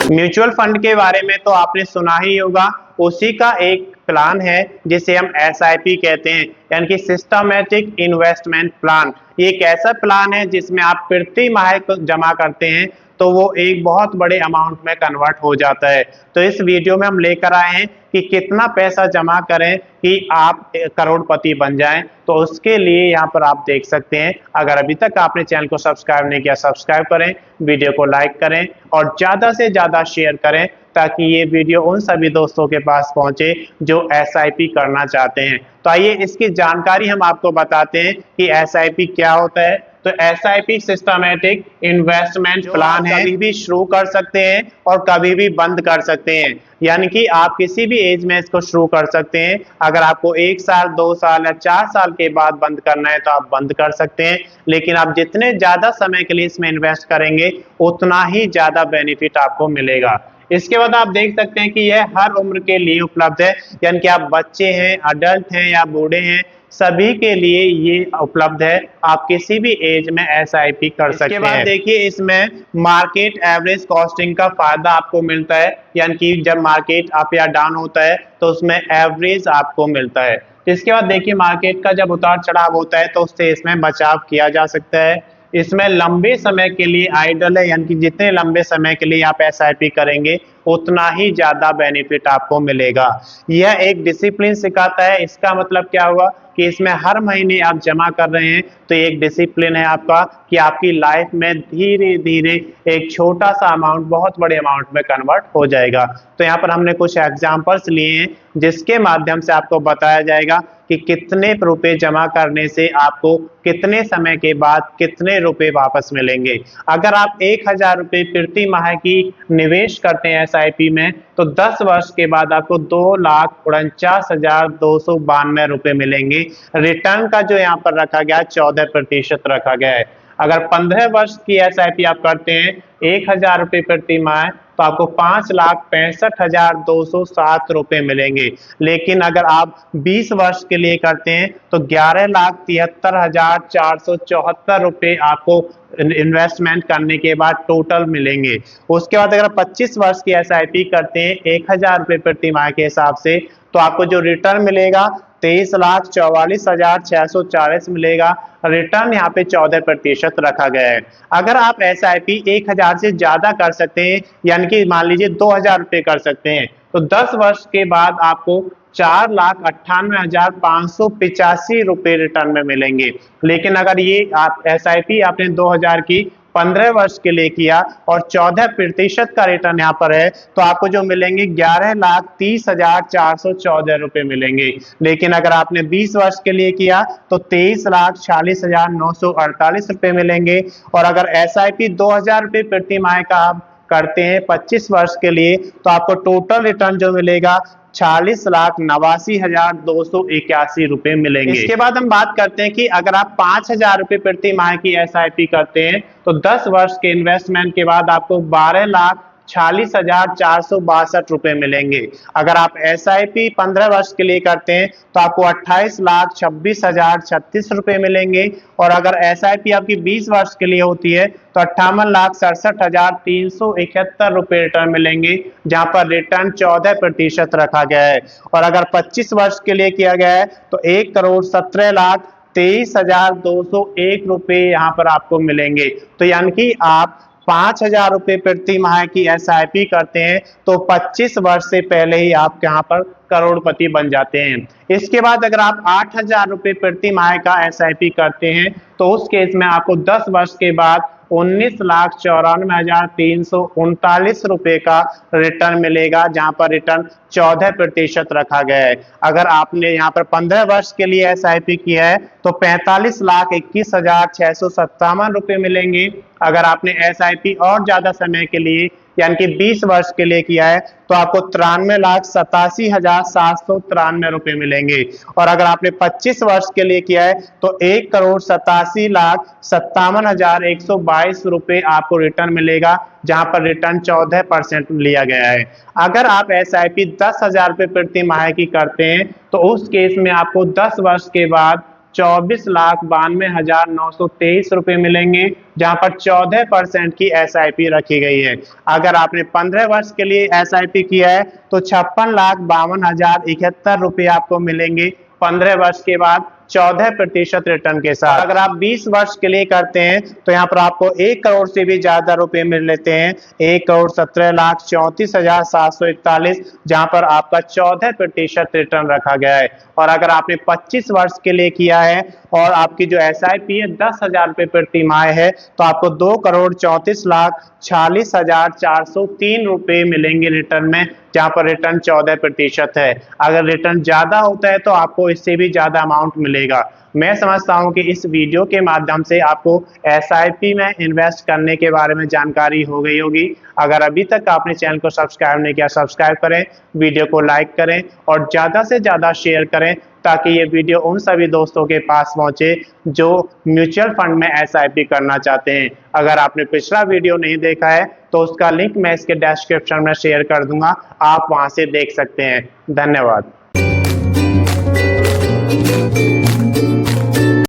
Mutual fund के बारे में तो आपने सुना ही होगा। उसी का एक प्लान है जिसे हम एसआईपी कहते हैं, यानी कि सिस्टमैटिक इन्वेस्टमेंट प्लान। ये एक ऐसा प्लान है जिसमें आप प्रति माह जमा करते हैं तो वो एक बहुत बड़े अमाउंट में कन्वर्ट हो जाता है। तो इस वीडियो में हम लेकर आए हैं कि कितना पैसा जमा करें कि आप करोड़पति बन जाएं। तो उसके लिए यहाँ पर आप देख सकते हैं। अगर अभी तक आपने चैनल को सब्सक्राइब नहीं किया, सब्सक्राइब करें, वीडियो को लाइक करें और ज़्यादा से ज़्यादा शेयर करें ताकि ये वीडियो उन सभी दोस्तों के पास पहुंचे जो एसआईपी करना चाहते हैं। तो आइए इसकी जानकारी हम आपको बताते हैं कि एसआईपी क्या होता है। तो एसआईपी सिस्टमैटिक इन्वेस्टमेंट प्लान है, कभी भी शुरू कर सकते हैं और कभी भी बंद कर सकते हैं। यानी कि आप किसी भी एज में इसको शुरू कर सकते हैं। अगर आपको 1 साल, 2 साल या 4 साल के बाद बंद करना है तो आप बंद कर सकते हैं, लेकिन आप जितने ज्यादा समय के लिए इसमें इन्वेस्ट करेंगे उतना ही ज्यादा बेनिफिट आपको मिलेगा। इसके बाद आप देख सकते हैं कि यह हर उम्र के लिए उपलब्ध है, यानी कि आप बच्चे हैं, अडल्ट हैं या बूढ़े हैं, सभी के लिए ये उपलब्ध है। आप किसी भी एज में एसआईपी कर सकते हैं। इसके बाद देखिए इसमें मार्केट एवरेज कॉस्टिंग का फायदा आपको मिलता है, यानी कि जब मार्केट अप या डाउन होता है तो उसमें एवरेज आपको मिलता है। इसके बाद देखिए मार्केट का जब उतार चढ़ाव होता है तो उससे इसमें बचाव किया जा सकता है। इसमें लंबे समय के लिए आइडल है, यानी कि जितने लंबे समय के लिए आप एसआईपी करेंगे उतना ही ज्यादा बेनिफिट आपको मिलेगा। यह एक डिसिप्लिन सिखाता है। इसका मतलब क्या हुआ कि इसमें हर महीने आप जमा कर रहे हैं तो एक डिसिप्लिन है आपका कि आपकी लाइफ में धीरे धीरे एक छोटा सा अमाउंट बहुत बड़े अमाउंट में कन्वर्ट हो जाएगा। तो यहाँ पर हमने कुछ एग्जांपल्स लिए हैं जिसके माध्यम से आपको बताया जाएगा कि कितने रुपए जमा करने से आपको कितने समय के बाद कितने रुपए वापस मिलेंगे। अगर आप 1000 रुपए प्रति माह की निवेश करते हैं एसआईपी में तो 10 वर्ष के बाद आपको 2,49,292 रुपए मिलेंगे। रिटर्न का जो यहाँ पर रखा गया है 14% रखा गया है। अगर 15 वर्ष की एसआईपी आप करते हैं 1000 रुपए प्रति माह तो आपको 5,65,207 रुपए मिलेंगे। लेकिन अगर आप 20 वर्ष के लिए करते हैं तो 11,73,474 रुपए आपको इन्वेस्टमेंट करने के बाद टोटल मिलेंगे। उसके बाद अगर 25 वर्ष की एसआईपी करते हैं 1000 रुपए प्रति माह के हिसाब से तो आपको जो रिटर्न मिलेगा 23,44,640 मिलेगा। रिटर्न यहाँ पे 14% रखा गया है। अगर आप एसआईपी 1000 से ज्यादा कर सकते हैं, यानी कि मान लीजिए 2000 रुपए कर सकते हैं तो 10 वर्ष के बाद आपको 4,98,585 रुपए रिटर्न में मिलेंगे। लेकिन अगर ये आप एसआईपी आपने 2000 की 15 वर्ष के लिए किया और 14% का रिटर्न यहाँ पर है तो आपको जो मिलेंगे 11,30,414 रुपए मिलेंगे। लेकिन अगर आपने 20 वर्ष के लिए किया तो 23,40,948 रुपए मिलेंगे। और अगर एसआईपी 2000 रुपए प्रति माह का आप करते हैं 25 वर्ष के लिए तो आपको टोटल रिटर्न जो मिलेगा 40,89,281 रुपए मिलेंगे। इसके बाद हम बात करते हैं कि अगर आप 5,000 रुपए प्रति माह की एसआईपी करते हैं तो 10 वर्ष के इन्वेस्टमेंट के बाद आपको 12,46,462 रुपए मिलेंगे। अगर आप एसआईपी 15 वर्ष के लिए करते हैं तो आपको 28,26,036 रुपए मिलेंगे। और अगर एसआईपी आपकी 20 वर्ष के लिए होती है तो 58,67,371 रुपए रिटर्न मिलेंगे, जहां पर रिटर्न 14% रखा गया है। और अगर 25 वर्ष के लिए किया गया है तो 1,17,23,201 रुपए यहाँ पर आपको मिलेंगे। तो यानी कि आप 5,000 रुपए प्रति माह की एसआईपी करते हैं तो 25 वर्ष से पहले ही आप यहाँ पर करोड़पति बन जाते हैं। इसके बाद अगर आप 8,000 रुपए प्रति माह का एसआईपी करते हैं तो उस केस में आपको 10 वर्ष के बाद 19,94,339 रुपए का रिटर्न मिलेगा, जहां पर रिटर्न 14% रखा गया है। अगर आपने यहाँ पर 15 वर्ष के लिए एसआईपी किया है तो 45,21,657 रुपए मिलेंगे। अगर आपने एसआईपी और ज्यादा समय के लिए यानी कि 20 वर्ष के लिए किया है तो आपको 93,87,793 रुपए मिलेंगे। और अगर आपने 25 वर्ष के लिए किया है तो 1,87,57,122 रुपए आपको रिटर्न मिलेगा, जहां पर रिटर्न 14% लिया गया है। अगर आप एसआईपी 10,000 रुपए प्रति माह की करते हैं तो उस केस में आपको 10 वर्ष के बाद 24,92,923 रुपए मिलेंगे, जहां पर 14% की SIP रखी गई है। अगर आपने 15 वर्ष के लिए SIP किया है तो 56,52,071 रुपए आपको मिलेंगे 15 वर्ष के बाद 14% रिटर्न के साथ। अगर आप 20 वर्ष के लिए करते हैं तो यहाँ पर आपको 1 करोड़ से भी ज्यादा रुपए मिल लेते हैं, 1,17,34,741, जहां पर आपका 14% रिटर्न रखा गया है। और अगर आपने 25 वर्ष के लिए किया है और आपकी जो SIP है 10,000 रुपए प्रति माह है तो आपको 2,34,46,403 रुपए मिलेंगे रिटर्न में, जहां पर रिटर्न 14% है। अगर रिटर्न ज्यादा होता है तो आपको इससे भी ज्यादा अमाउंट मिलेगा। मैं समझता हूं कि इस वीडियो के माध्यम से आपको SIP में इन्वेस्ट करने के बारे में जानकारी हो गई होगी। अगर अभी तक आपने चैनल को सब्सक्राइब नहीं किया, सब्सक्राइब करें, वीडियो को लाइक करें और ज्यादा से ज्यादा शेयर करें ताकि ये वीडियो उन सभी दोस्तों के पास पहुंचे जो म्यूचुअल फंड में SIP करना चाहते हैं। अगर आपने पिछला वीडियो नहीं देखा है तो उसका लिंक मैं इसके डिस्क्रिप्शन में शेयर कर दूंगा, आप वहां से देख सकते हैं। धन्यवाद।